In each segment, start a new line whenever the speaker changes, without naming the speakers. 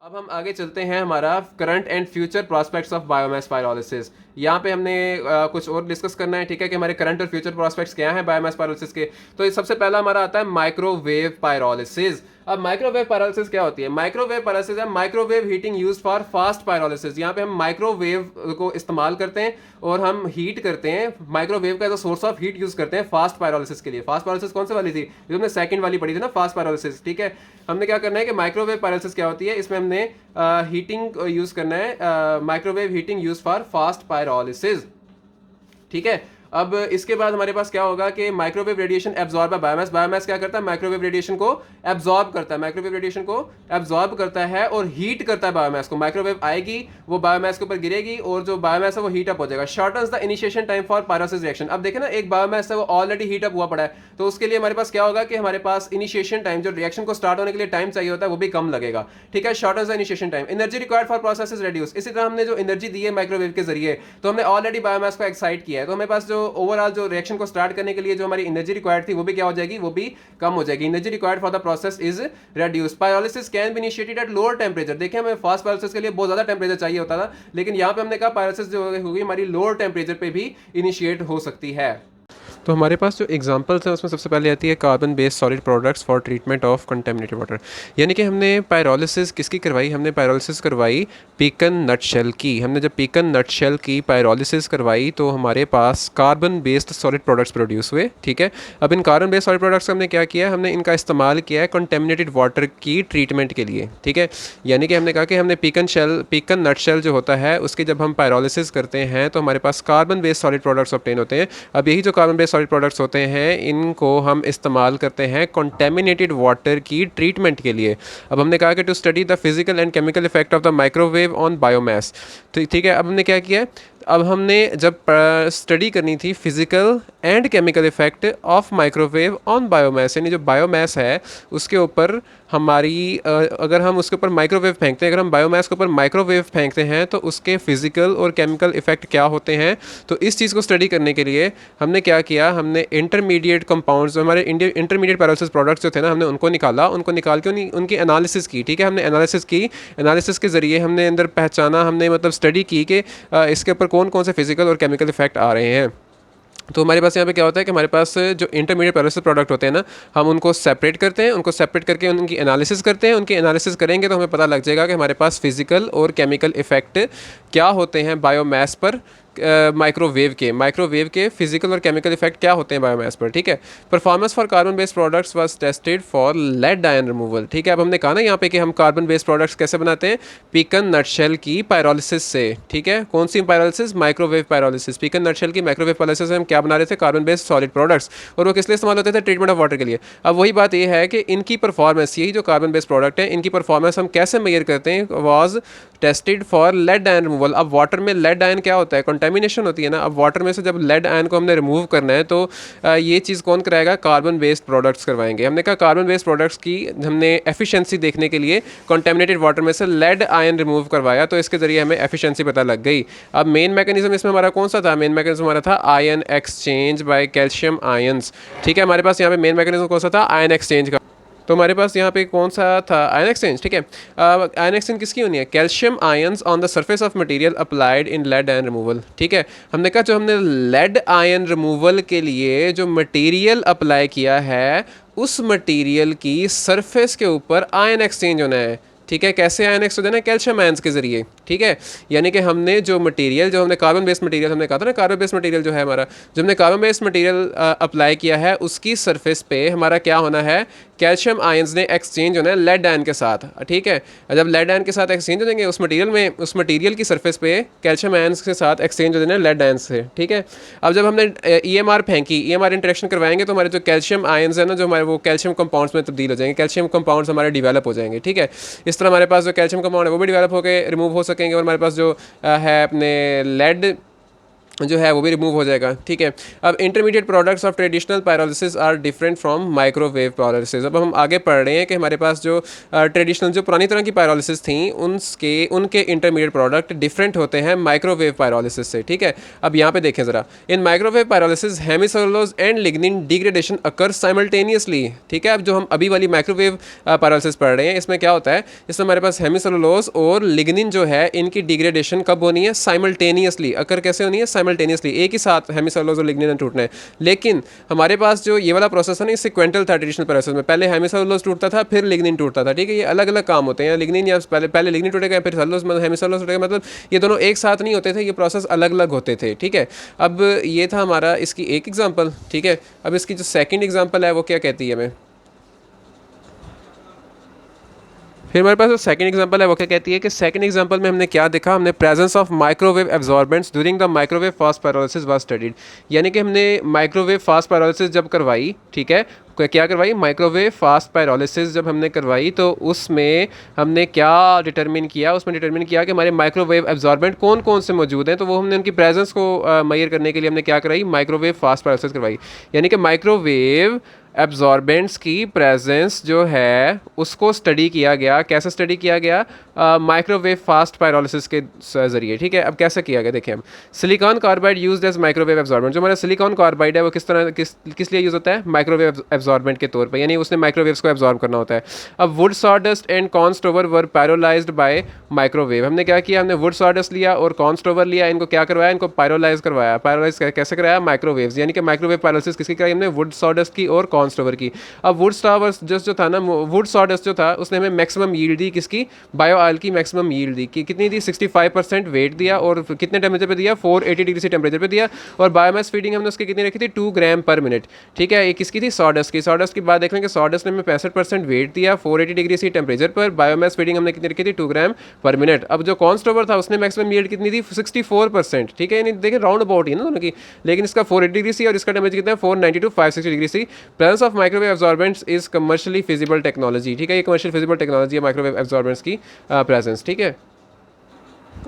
अब हम आगे चलते हैं हमारा current and future prospects of biomass pyrolysis. यहाँ पे हमने कुछ और डिस्कस करना है, ठीक है, कि हमारे करंट और फ्यूचर प्रोस्पेक्ट्स क्या हैं बायोमास पायरोलिसिस के। तो ये सबसे पहला हमारा आता है माइक्रोवेव पायरोलिसिस। अब माइक्रोवेव पायरोलिसिस क्या होती है? माइक्रोवेव पायरोलिसिस है microwave heating use for fast pyrolysis. यहाँ पे हम माइक्रोवेव को इस्तेमाल करते हैं और हम हीट करते हैं, माइक्रोवेव का सोर्स ऑफ हीट यूज करते हैं फास्ट पायरोलिसिस के लिए। फास्ट पायरोलिसिस कौन सी वाली थी? जो हमने सेकंड वाली पढ़ी थी ना, फास्ट पायरोलिसिस, ठीक है। हमने क्या करना है कि माइक्रोवेव पायरोलिसिस क्या होती है, इसमें हमने हीटिंग यूज करना है, microwave heating use for fast pyrolysis, ठीक है। अब इसके बाद हमारे पास क्या होगा कि microwave radiation absorb by biomass. Biomass क्या करता है? माइक्रोवेव रेडिएशन को एब्जॉर्ब करता है, माइक्रोवेव रेडिएशन को एब्जॉर्ब करता है और हीट करता है बायोमास को। माइक्रोवेव आएगी, वो बायोमास के ऊपर गिरेगी और जो बायोमास है वो हीट अप हो जाएगा। Shortens the initiation time for pyrolysis reaction. अब देखें ना, एक बायोमास है वो ऑलरेडी हीट अप हुआ पड़ा है, तो उसके लिए हमारे पास क्या होगा कि हमारे पास इनिशिएशन टाइम, जो रिएक्शन को स्टार्ट होने के लिए टाइम चाहिए होता है, वो भी कम लगेगा, ठीक है। Shortens the initiation time. Energy required for process is reduce. इसी तरह हमने जो एनर्जी दी है माइक्रोवेव के जरिए, तो हमने ऑलरेडी बायोमास को एक्साइट किया है, तो हमारे पास जो ओवरऑल जो रिएक्शन को स्टार्ट करने के लिए जो हमारी एनर्जी रिक्वायर्ड थी वो भी क्या हो जाएगी? वो भी कम हो जाएगी। Energy required for the process is reduce. Pyrolysis can be initiated at lower temperature. देखिए, हमें फास्ट पायरोलिसिस के लिए बहुत ज्यादा टेंपरेचर चाहिए होता था, लेकिन यहां पे हमने कहा पायरोलिसिस जो होगी हमारी लोअर टेंपरेचर पे भी इनिशिएट हो सकती है। तो हमारे पास जो एग्जांपल्स हैं उसमें सबसे पहले आती है carbon based solid products for treatment of contaminated water. यानी कि हमने पायरोलिसिस किसकी करवाई? हमने पायरोलिसिस करवाई पीकन नटशेल की। हमने जब पीकन नटशेल की पायरोलिसिस करवाई तो हमारे पास carbon based solid products produce हुए, ठीक है। अब इन कार्बन बेस्ड सॉलिड प्रोडक्ट्स का हमने क्या किया? हमने इनका इस्तेमाल किया है कंटेमिनेटेड वाटर की ट्रीटमेंट के लिए, ठीक है। यानी कि हमने कहा कि हमने पीकन नटशेल जो होता है उसके जब हम पायरोलिसिस करते हैं तो हमारे पास carbon based solid products obtain होते हैं। अब यही जो कार्बन बेस्ड सॉलिड प्रोडक्ट्स होते हैं इनको हम इस्तेमाल करते हैं कंटेमिनेटेड वाटर की ट्रीटमेंट के लिए। अब हमने कहा कि to study the physical and chemical effect of the microwave on biomass, तो ठीक है। अब हमने क्या किया? अब हमने जब स्टडी करनी थी physical and chemical effect of microwave on biomass, यानी जो बायोमास है उसके ऊपर हमारी अगर हम उसके ऊपर माइक्रोवेव फेंकते हैं, अगर हम बायोमास के ऊपर माइक्रोवेव फेंकते हैं तो उसके फिजिकल और केमिकल इफेक्ट क्या होते हैं। तो इस चीज़ को स्टडी करने के लिए हमने क्या किया? हमने इंटरमीडिएट कंपाउंड्स, जो हमारे इंटरमीडिएट पायरोलिसिस प्रोडक्ट्स जो थे ना, हमने उनको निकाला, उनको निकाल के उनकी एनालिसिस की, ठीक है। हमने एनालिसिस की, एनालिसिस के ज़रिए हमने अंदर पहचाना, हमने मतलब स्टडी की कि इसके ऊपर कौन कौन से फिजिकल और केमिकल इफेक्ट आ रहे हैं। तो हमारे पास यहाँ पे क्या होता है कि हमारे पास जो इंटरमीडिएट पायरोलिसिस प्रोडक्ट होते हैं ना, हम उनको सेपरेट करते हैं, उनको सेपरेट करके उनकी एनालिसिस करते हैं। उनकी एनालिसिस करेंगे तो हमें पता लग जाएगा कि हमारे पास फिजिकल और केमिकल इफेक्ट क्या होते हैं बायोमास पर, माइक्रोवेव के फिजिकल और केमिकल इफेक्ट क्या होते हैं बायोमास पर, ठीक है। Performance for carbon based products was tested for lead ion removal, ठीक है। अब हमने कहा ना यहाँ पे कि हम कार्बन बेस्ड प्रोडक्ट्स कैसे बनाते हैं? पीकन नटशेल की पायरोलिसिस से, ठीक है। कौन सी pyrolysis? Microwave pyrolysis. Pecan nutshell की माइक्रोवेव पायरोलिसिस से हम क्या बना रहे थे? Carbon based solid products. और वो किस लिए इस्तेमाल होते थे? ट्रीटमेंट ऑफ वाटर के लिए। अब वही बात ये है कि इनकी परफॉर्मेंस, यही जो कार्बन बेस्ड प्रोडक्ट है, इनकी परफॉर्मेंस हम कैसे मेजर करते हैं? Was tested for lead ion removal. अब वाटर में लेड आयन क्या होता है? कंटेमिनेशन होती है ना। अब वाटर में से जब लेड आयन को हमने रिमूव करना है तो ये चीज़ कौन कराएगा? कार्बन बेस्ड प्रोडक्ट्स करवाएंगे। हमने कहा कार्बन बेस्ड प्रोडक्ट्स की हमने एफिशिएंसी देखने के लिए कंटेमिनेटेड वाटर में से लेड आयन रिमूव करवाया, तो इसके ज़रिए हमें एफिशिएंसी पता लग गई। अब मेन मैकेनिज्म इसमें हमारा कौन सा था? मेन मैकेनिज्म हमारा था ion exchange by calcium ions, ठीक है। हमारे पास यहाँ पे मेन मैकेनिज्म कौन सा था? आयन एक्सचेंज का। तो हमारे पास यहाँ पे कौन सा था? आयन एक्सचेंज, ठीक है। आयन एक्सचेंज किसकी होनी है? Calcium ions on the surface of material applied in lead ion removal, ठीक है। हमने कहा जो हमने लेड आयन रिमूवल के लिए जो मटेरियल अप्लाई किया है उस मटेरियल की सरफेस के ऊपर आयन एक्सचेंज होना है, ठीक है। कैसे आयन एक्सचेंज होना है? कैल्शियम आयंस के जरिए, ठीक है। यानी कि हमने जो मटेरियल, जो हमने कार्बन बेस्ड मटेरियल, हमने कहा था ना कार्बन बेस्ड मटेरियल जो है हमारा, जो हमने कार्बन बेस्ड मटेरियल अप्लाई किया है उसकी सरफेस पे हमारा क्या होना है? कैल्शियम आयंस ने एक्सचेंज होना है लेड आयन के साथ, ठीक है। जब लेड आयन के साथ एक्सचेंज हो जाएंगे उस मटेरियल में, उस मटेरियल की सरफेस पे कैल्शियम आयंस के साथ एक्सचेंज हो जाना है लेड आयंस से, ठीक है। अब जब हमने ईएमआर फेंकी, ईएमआर इंटरेक्शन करवाएंगे तो हमारे जो कैल्शियम आयंस है ना, जो हमारे वो कैल्शियम कंपाउंड्स में तब्दील हो जाएंगे, कैल्शियम कंपाउंड्स हमारे डिवेलप हो जाएंगे, ठीक है। इस तरह हमारे पास जो कैल्शियम कंपाउंड है वो भी डिवेलप होकर रिमूव हो सकेंगे और हमारे पास जो है अपने लेड जो है वो भी रिमूव हो जाएगा, ठीक है। अब intermediate products of traditional pyrolysis are different from microwave pyrolysis. अब हम आगे पढ़ रहे हैं कि हमारे पास जो ट्रेडिशनल जो पुरानी तरह की पायरोलिसिस थी उनके इंटरमीडिएट प्रोडक्ट डिफरेंट होते हैं माइक्रोवेव पायरोलिसिस से, ठीक है। अब यहाँ पे देखें ज़रा, in microwave pyrolysis hemicellulose and lignin degradation occur simultaneously, ठीक है। अब जो हम अभी वाली माइक्रोवेव पायरोलिसिस पढ़ रहे हैं इसमें क्या होता है, इसमें हमारे पास हेमिसेलुलोज और लिग्निन जो है इनकी डिग्रेडेशन कब होनी है, साइमल्टेनियसली। अकर कैसे होनी है, साइमल्टेनियसली, एक ही साथ हेमिसेलुलोज और लिग्निन टूटना है। लेकिन हमारे पास जो ये वाला प्रोसेस है ना, सीक्वेंटल था ट्रेडिशनल प्रोसेस में, पहले हेमिसेलुलोज टूटता था फिर लिग्निन टूटता था, ठीक है। ये अलग अलग काम होते हैं, लिग्निन या पहले लिग्निन टूटेगा फिर सेलुलोज मतलब हेमिसेलुलोज टूटेगा, मतलब ये दोनों एक साथ नहीं होते थे, ये प्रोसेस अलग अलग होते थे, ठीक है। अब ये था हमारा इसकी एक एग्जाम्पल, ठीक है। अब इसकी जो सेकेंड एग्जाम्पल है वो क्या कहती है हमें, फिर हमारे पास जो सेकंड एग्जांपल है वो क्या कहती है कि सेकंड एग्जांपल में हमने क्या देखा, हमने presence of microwave एब्जॉर्बेंट्स during the microwave fast pyrolysis was studied. यानी कि हमने माइक्रोवेव फास्ट पायरोलिसिस जब करवाई, ठीक है, क्या करवाई, माइक्रोवेव फास्ट पायरोलिसिस जब हमने करवाई तो उसमें हमने क्या डिटरमिन किया, उसमें डिटरमिन किया कि हमारे माइक्रोवेव एब्जॉर्बेंट कौन कौन से मौजूद हैं, तो वो हमने उनकी प्रेजेंस को मेजर करने के लिए हमने क्या कराई, माइक्रोवेव फास्ट पायरोलिसिस करवाई। यानी कि माइक्रोवेव एब्जॉर्बेंट्स की प्रेजेंस जो है उसको स्टडी किया गया, कैसे स्टडी किया गया, माइक्रोवेव फास्ट पायरोलिसिस के ज़रिए, ठीक है। अब कैसे किया गया देखिए हम, silicon carbide used as microwave absorbent. जो हमारा सिलिकॉन कार्बाइड है वो किस तरह किस लिए यूज़ होता है, माइक्रोवेव एब्जॉर्बेंट के तौर पे, यानी उसने माइक्रोवेव्स को एब्जॉर्ब करना होता है। अब wood sawdust and corn stover were pyrolyzed by microwave. हमने क्या किया, हमने वुड सॉडस्ट लिया और कॉर्न स्टोवर लिया, इनको क्या करवाया, इनको पायरोलाइज करवाया। पायरोलाइज कैसे कराया, माइक्रोवेव्स, यानी कि माइक्रोवेव पायरोलिसिस किसकी कराई हमने, वुड सॉडस्ट की और कॉर्न स्टोवर की। अब वुड सॉडस्ट जो था ना, वुड सॉडस्ट जो था उसने हमें मैक्सिमम यील्ड दी, किसकी, बायो ऑयल की मैक्सिमम यील्ड दी, कि कितनी दी, 65% वेट दिया और कितने टेम्परेचर पे दिया, 480 डिग्री से टेम्परेचर पे दिया। और बायोमास फीडिंग हमने उसकी कितनी रखी थी, 2 ग्राम पर मिनट, ठीक है। ये किसकी थी, सॉडस्ट की। सॉडस्ट की बात देख लें कि सॉडस्ट ने हमें 65% वेट दिया 480 डिग्री से टेम्परेचर पर, बायोमास फीडिंग हमने कितनी रखी थी, 2 ग्राम पर मिनट। अब जो कॉर्न स्टोवर था उसने मैक्सिमम यील्ड कितनी थी, 64%, ठीक है। देखिए राउंड अबाउट ही ना दोनों की, लेकिन इसका 480 डिग्री सी और इसका टेम्परेचर कितना है, 490 to 560 degree C. Presence of microwave absorbents is commercially feasible technology, ठीक है। ये कमर्शियल फिजिबल टेक्नोलॉजी है माइक्रोवेव एब्जॉर्बेंट्स की प्रेजेंस, ठीक है।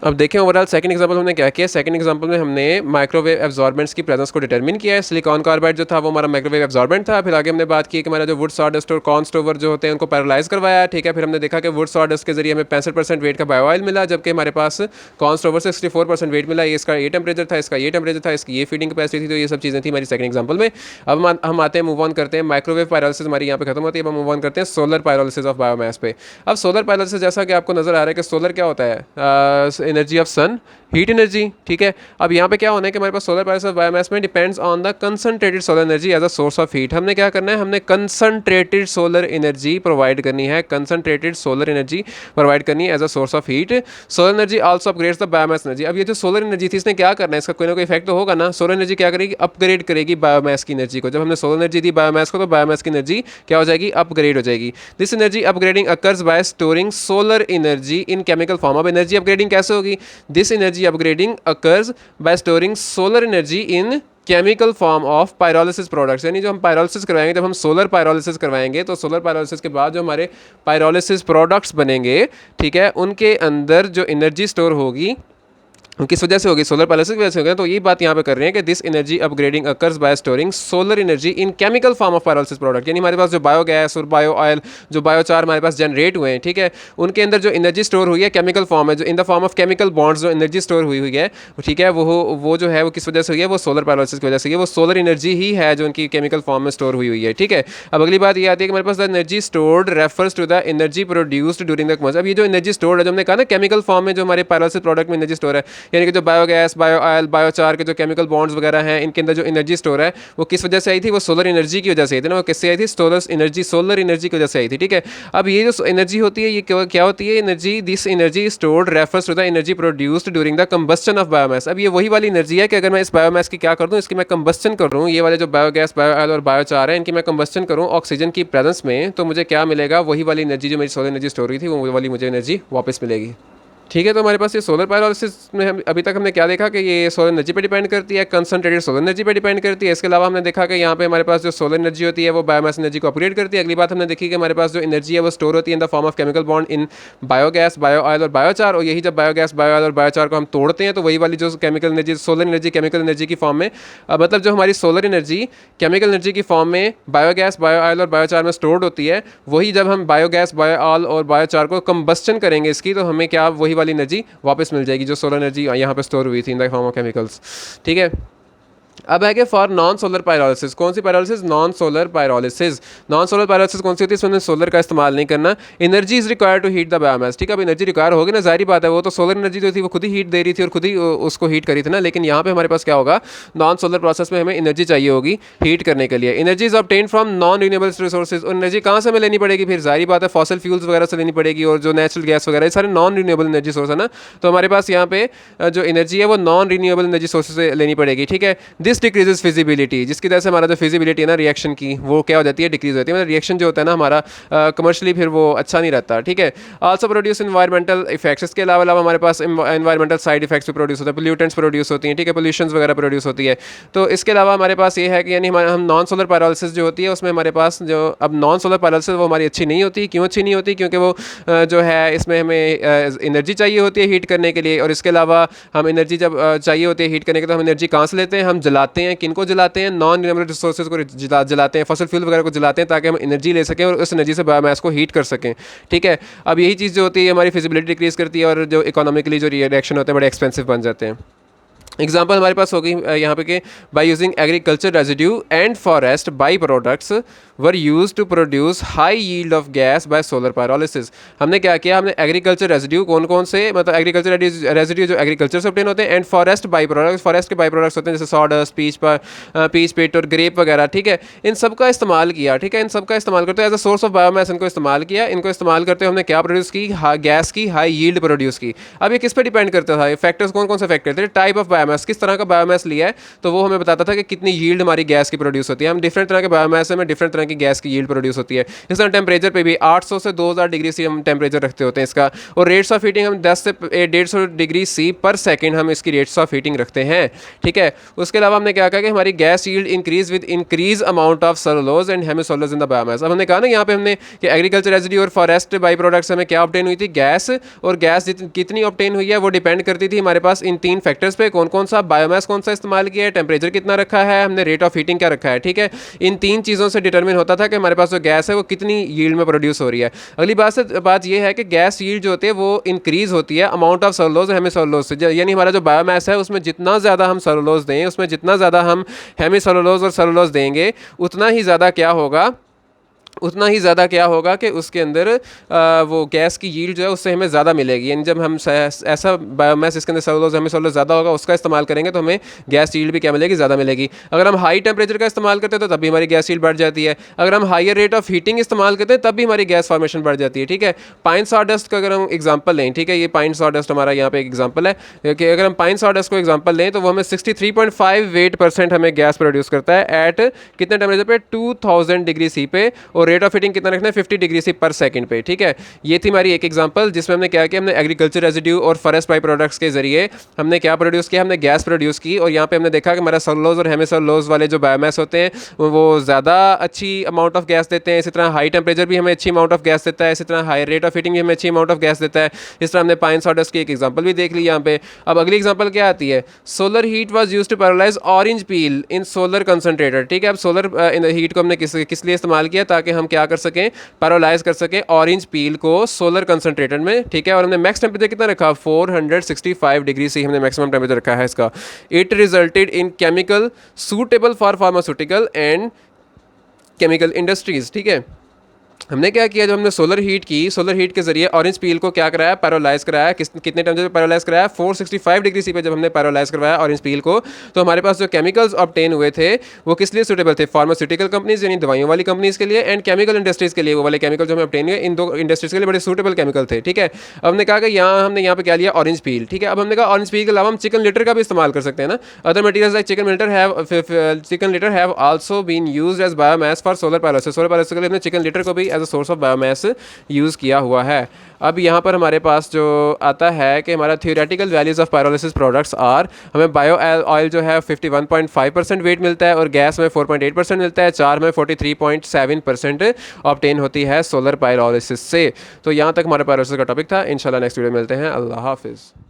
अब देखें ओवरऑल सेकंड एग्जांपल हमने क्या किया, सेकंड एग्जांपल में हमने माइक्रोवेव एब्जॉर्बेंट्स की प्रेजेंस को डिटरमिन किया है। सिलिकॉन कार्बाइड जो था वो हमारा माइक्रोवेव एब्जॉर्बेंट था। फिर आगे हमने बात की कि हमारा जो वुड सॉडस्ट और कॉर्न स्टोवर जो होते हैं उनको पैरालाइज करवाया, ठीक है। फिर हमने देखा कि वुड सॉडस्ट के जरिए हमें 65% वेट का बायो ऑयल मिला, जबकि हमारे पास कॉर्न स्टोवर से 64% वेट मिला। इसका ये टेम्परेचर था, इसका ये टेम्परेचर था, इसकी ये फीडिंग कैपेसिटी थी। तो ये सब चीज़ें थी हमारी सेकंड एग्जांपल में। अब हम आते हैं, मूव ऑन करते हैं, माइक्रोवेव पायरोलिसिस हमारी यहाँ पे खत्म होती है। अब हम मूव ऑन करते हैं सोलर पायरोलिसिस ऑफ बायोमास पे। अब सोलर पायरोलिसिस जैसा कि आपको नजर आ रहा है कि सोलर क्या होता है, energy of sun, heat energy, ठीक है। अब यहाँ पे क्या होना है कि हमारे पास सोलर पायरोलिसिस बायोमास में depends on the concentrated solar energy as a source of heat. हमने क्या करना है, हमने कंसंट्रेटेड सोलर एनर्जी प्रोवाइड करनी है, कंसंट्रेटेड सोलर एनर्जी प्रोवाइड करनी है as a source of heat. Solar energy also upgrades the biomass energy. अब ये जो सोलर एनर्जी थी इसने क्या करना है, इसका कोई ना कोई इफेक्ट तो होगा ना। सोलर एनर्जी क्या करेगी, अपग्रेड करेगी बायोमास की एनर्जी को। जब हमने सोलर एनर्जी दी बायोमास को तो बायोमास की एनर्जी क्या हो जाएगी, अपग्रेड हो जाएगी। This energy upgrading occurs by storing solar energy in chemical form. अब एनर्जी अपग्रेडिंग कैसे होगी, this energy upgrading occurs by storing solar energy in chemical form of pyrolysis products. यानी जो हम पायरोलिसिस करवाएंगे, जब हम सोलर पायरोलिसिस करवाएंगे तो सोलर पायरोलिसिस के बाद जो हमारे पायरोलिसिस प्रोडक्ट्स बनेंगे, ठीक है, उनके अंदर जो एनर्जी स्टोर होगी किस वजह से होगी, सोलर पायरोलिसिस की वजह से होगा। तो ये बात यहाँ पे कर रहे हैं कि this energy upgrading occurs by storing solar energy in chemical form of pyrolysis product. यानी हमारे पास जो बायोगैस और बायो ऑयल, जो बायोचार हमारे पास जनरेट हुए हैं, ठीक है, उनके अंदर जो एनर्जी स्टोर हुई है केमिकल फॉर्म है, जो in the form of chemical bonds जो एनर्जी स्टोर हुई है, ठीक है, वो जो है वो किस वजह से हुई है, वो सोलर पायरोलिसिस की वजह से। वो सोलर एनर्जी ही है जो उनकी केमिकल फॉर्म में स्टोर हुई है, ठीक है। अब अगली बात ये आती है कि हमारे पास the energy stored refers to the energy produced during the combustion. अब ये जो एनर्जी स्टोर्ड है, जो हमने कहा ना केमिकल फॉर्म में जो हमारे पायरोलिसिस प्रोडक्ट में एनर्जी स्टोर है, यानी कि जो बायोगैस, बायो ऑयल, बायोचार के जो केमिकल बॉन्ड्स वगैरह हैं, इनके अंदर जो एनर्जी स्टोर है वो किस वजह से आई थी, वो सोलर एनर्जी की वजह से आई थी ना। वो किससे आई थी, सोलर एनर्जी की वजह से आई थी, ठीक है। अब ये जो एनर्जी होती है ये क्या होती है, energy, this energy stored refers to the energy produced during the combustion of biomass. अब ये वही वाली एनर्जी है कि अगर मैं इस बायोमास की क्या कर दूं, इसकी मैं कंबस्शन कर दूं, ये वाले जो बायोगैस, बायो ऑयल और बायोचार है इनकी मैं कंबस्शन करूं ऑक्सीजन की प्रेजेंस में, तो मुझे क्या मिलेगा, वही वाली एनर्जी जो मेरी सोलर एनर्जी स्टोर हुई थी वो वाली मुझे एनर्जी वापस मिलेगी। ठीक है, तो हमारे पास ये सोलर पायरोलिसिस में हम अभी तक हमने क्या देखा कि ये सोलर एनर्जी पे डिपेंड करती है, कंसंट्रेटेड सोलर एनर्जी पे डिपेंड करती है। इसके अलावा हमने देखा कि यहाँ पे हमारे पास जो सोलर एनर्जी होती है वो बायोमास एनर्जी को ऑपरेट करती है। अगली बात हमने देखी कि हमारे पास जो एनर्जी है वो स्टोर होती है in the form of chemical bond in biogas, bio oil और बायोचार। और यही जब बायोगैस, बायो ऑयल और बायोचार को हम तोड़ते हैं तो वही वाली जो chemical energy, solar energy chemical energy की फॉर्म में, मतलब जो हमारी सोलर एनर्जी केमिकल एनर्जी की फॉर्म में बायोगैस, बायो ऑयल और बायोचार में स्टोर्ड होती है, वही जब हम बायोगैस, बायो ऑयल और बायोचार को कंबस्टन करेंगे इसकी, तो हमें क्या वही वाली एनर्जी वापस मिल जाएगी जो सोलर एनर्जी यहाँ पे स्टोर हुई थी in the form of chemicals. ठीक है, अब है कि फॉर नॉन सोलर पायरोलिसिस, कौन सी pyrolysis? Non solar pyrolysis. Non solar pyrolysis कौन सी होती है? इसमें सोलर का इस्तेमाल नहीं करना। Energy is required to heat the biomass. ठीक है, अब एनर्जी रिक्वायर होगी ना, जाहिर बात है, वो तो सोलर एनर्जी जो थी वो खुद ही हीट दे रही थी और खुद ही उसको हीट करी थी ना। लेकिन यहाँ पे हमारे पास क्या होगा, नॉन सोलर प्रोसेस में हमें एनर्जी चाहिए होगी हीट करने के लिए। Energy is obtain from non renewable resources. और एनर्जी कहाँ से हमें लेनी पड़ेगी? फिर जाहिर बात है फॉसिल फ्यूल्स वगैरह से लेनी पड़ेगी, और जो नेचुरल गैस वगैरह, ये सारे नॉन रिन्यूएबल एनर्जी सोर्स है ना। तो हमारे पास यहाँ पे जो एनर्जी है वो नॉन रिन्यूएबल एनर्जी सोर्स से लेनी पड़ेगी। ठीक है, दिस डिक्रीजेज फिजिबिलिटी, जिसकी वजह से हमारा जो फिजिबिलिटी है ना रिएक्शन की, वो क्या हो जाती है? डिक्रीज होती है। मतलब रिएक्शन जो होता है ना हमारा कमर्शियली फिर वो अच्छा नहीं रहता। ठीक है, आल्सो प्रोड्यूस इन्वायरमेंटल इफेक्ट्स। इसके अलावा हमारे पास इन्वायरमेंटल साइड इफेक्ट्स भी प्रोड्यूस होते हैं, पोल्यूटेंट्स प्रोड्यूस होती हैं। ठीक है, पोल्यूशन वगैरह प्रोड्यूस होती है। तो इसके अलावा हमारे पास ये है कि यानी हम नॉन सोलर पायरोलिसिस जो होती है उसमें हमारे पास जो, अब नॉन सोलर पायरोलिसिस वो हमारी अच्छी नहीं होती। क्यों अच्छी नहीं होती? क्योंकि वो जो है इसमें हमें एनर्जी चाहिए होती है हीट करने के लिए, और इसके अलावा हम एनर्जी जब चाहिए होती है हीट करने के लिए तो हम एनर्जी कहाँ से लेते हैं? हम जलाते हैं। किनको जलाते हैं? नॉन रिन्यूएबल रिसोर्सेज को जलाते हैं, फॉसिल फ्यूल वगैरह को जलाते हैं, ताकि हम एनर्जी ले सकें और उस एनर्जी से बायोमास को हीट कर सकें। ठीक है, अब यही चीज़ जो होती है हमारी फिजिबिलिटी डिक्रीज करती है, और जो इकोनॉमिकली जो रिएक्शन होते हैं बड़े एक्सपेंसिव बन जाते हैं। एग्जाम्पल हमारे पास होगी यहाँ पे कि by using agriculture residue and forest by products were use to produce high yield of gas by solar pyrolysis. हमने क्या किया? हमने एग्रीकल्चर रेजिड्यू कौन कौन से, मतलब एग्रीकल्चर रेजिड्यू जो एग्रीकल्चर से ऑब्टेन होते हैं, and forest by products, forest के बाई प्रोडक्ट्स होते हैं जैसे सॉडस्ट, पीच पिट और ग्रेप वगैरह। ठीक है, इन सब का इस्तेमाल किया। ठीक है, इन सब का इस्तेमाल करते as a source of biomass इनको इस्तेमाल किया। इनको इस्तेमाल करते हुए हमने क्या प्रोड्यूस की? गैस की हाई यील्ड प्रोड्यूस की। अब ये किस पे डिपेंड करता था? फैक्टर्स कौन कौन से फैक्टर थे? टाइप ऑफ बायोमास, किस तरह का बायोमास लिया है, तो वो हमें बताता था कि कितनी यील्ड हमारी गैस की प्रोड्यूस होती है। हम डिफरेंट तरह के बायोमास में डिफरेंट तरह की गैस की यील्ड प्रोड्यूस होती है। इस तरह टेम्परेचर पे भी 800 से 2000 डिग्री सी हम टेम्परेचर रखते होते हैं इसका, और रेट्स ऑफ हीटिंग हम 10 से 150 डिग्री सी पर सेकंड हम इसकी रेट्स ऑफ हीटिंग रखते हैं। ठीक है, उसके अलावा हमने क्या कहा कि हमारी gas yield increase with increase amount of cellulose and hemicellulose in the biomass. अब हमने कहा ना यहाँ पे हमने कि एग्रीकल्चर रेजिड्यू और फॉरेस्ट बाई प्रोडक्ट्स हमें क्या ऑब्टेन हुई थी? गैस। और गैस कितनी ऑब्टेन हुई है वो डिपेंड करती थी हमारे पास इन 3 फैक्टर्स पे। कौन कौन सा? बायोमास कौन सा इस्तेमाल किया है, टेम्परेचर कितना रखा है, हमने रेट ऑफ हीटिंग क्या रखा है। ठीक है, इन 3 चीज़ों से डिटरमिन होता था कि हमारे पास जो गैस है वो कितनी यील्ड में प्रोड्यूस हो रही है। अगली बात ये है कि गैस यील्ड जो होती है वो इंक्रीज होती है अमाउंट ऑफ सेलुलोज हेमिसोलुलोज से। यानी हमारा जो बायोमास है उसमें जितना ज़्यादा हम सेलुलोज दें, उसमें जितना ज़्यादा हम हेमिसोलुलोज और सेलुलोज देंगे, उतना ही ज़्यादा क्या होगा कि उसके अंदर वो गैस की यील्ड जो है उससे हमें ज़्यादा मिलेगी। यानी जब हम ऐसा बायोमास इसके अंदर सेलुलोज हेमिसोलुलोज ज़्यादा होगा उसका इस्तेमाल करेंगे तो हमें गैस यील्ड भी क्या मिलेगी? ज़्यादा मिलेगी। अगर हम हाई टेम्परेचर का इस्तेमाल करते हैं तो तब भी हमारी गैस यील्ड बढ़ जाती है। अगर हम हायर रेट ऑफ हीटिंग इस्तेमाल करते हैं तब भी हमारी गैस फॉर्मेशन बढ़ जाती है। ठीक है, पाइन सॉडस्ट का अगर हम एग्जाम्पल लें, ठीक है, ये पाइन सॉडस्ट हमारा यहाँ पे एक एग्जाम्पल है कि अगर हम पाइन सॉडस्ट को एग्जाम्पल लें तो वो हमें 63.58% हमें गैस प्रोड्यूस करता है एट कितने टेम्परेचर पे? 2000 डिग्री सी पे, और रेट ऑफ हीटिंग कितना रखना है? 50 डिग्री सी पर सेकंड पे। ठीक है, ये थी हमारी एक एग्जांपल जिसमें हमने क्या किया? हमने एग्रीकल्चर रेजिड्यू और फॉरेस्ट बाई प्रोडक्ट्स के जरिए हमने क्या प्रोड्यूस किया? हमने गैस प्रोड्यूस की। और यहाँ पे हमने देखा कि हमारा सेलुलोज और हेमिसोलुलोज वाले जो बायोमास होते हैं वो ज़्यादा अच्छी अमाउंट ऑफ गैस देते हैं। इसी तरह हाई टेम्परेचर भी हमें अच्छी अमाउंट ऑफ गैस देता है, इसी तरह हाई रेट ऑफ हीटिंग भी हमें अच्छी अमाउंट ऑफ गैस देता है। इस तरह हमने पाइन सॉडस्ट की एक एग्जाम्पल भी देख ली यहाँ पे। अब अगली एग्जाम्पल क्या आती है? Solar heat was use to pyrolyse orange peel in solar concentrator. ठीक है, अब सोलर हीट को हमने किस लिए इस्तेमाल किया? ताकि हम क्या कर सकें? पैरालाइज कर सकें ऑरेंज पील को सोलर कंसनट्रेटर में। ठीक है, और हमने मैक्स टेम्परेचर कितना रखा? 465 डिग्री से हमने मैक्सिमम टेम्परेचर रखा है इसका। It resulted in chemical suitable for pharmaceutical and chemical industries. ठीक है, हमने क्या किया? जब हमने सोलर हीट की, सोलर हीट के जरिए ऑरेंज पील को क्या कराया? पैरालाइज कराया। कितने टेम्परेचर पे पैरालाइज कराया? 465 डिग्री सी पे जब हमने पैरालाइज करवाया ऑरेंज पील को, तो हमारे पास जो केमिकल्स ऑब्टेन हुए थे वो किस लिए सूटेबल थे? फार्मास्यूटिकल कंपनीज यानी दवाइयों वाली कंपनीज के लिए, एंड केमिकल इंडस्ट्रीज के लिए। वो वाले केमिकल जो हमें ऑब्टेन हुए इन 2 इंडस्ट्रीज के लिए बड़े सूटेबल केमिकल थे। ठीक है, अब हमने कहा कि हमने यहाँ पे क्या लिया? Orange peel. ठीक है, अब हमने कहा ऑरेंज पील के अलावा हम चिकन लिटर का भी इस्तेमाल कर सकते हैं ना। Other materials like chicken litter have also been used as biomass for solar pyrolysis. Solar pyrolysis के लिए हमने चिकन लिटर को भी भी as a source of biomass use किया हुआ है। अब यहाँ पर हमारे पास जो आता है कि हमारा theoretical values of pyrolysis products are, हमें बायो ऑयल जो है 51.5% वेट मिलता है और गैस में 4.8% मिलता है, चार में 43.7% ऑब्टेन होती है सोलर पायरोलिसिस से। तो यहाँ तक हमारे पायरोलिसिस का टॉपिक था। इंशाल्लाह नेक्स्ट वीडियो मिलते हैं। अल्लाह हाफिज़।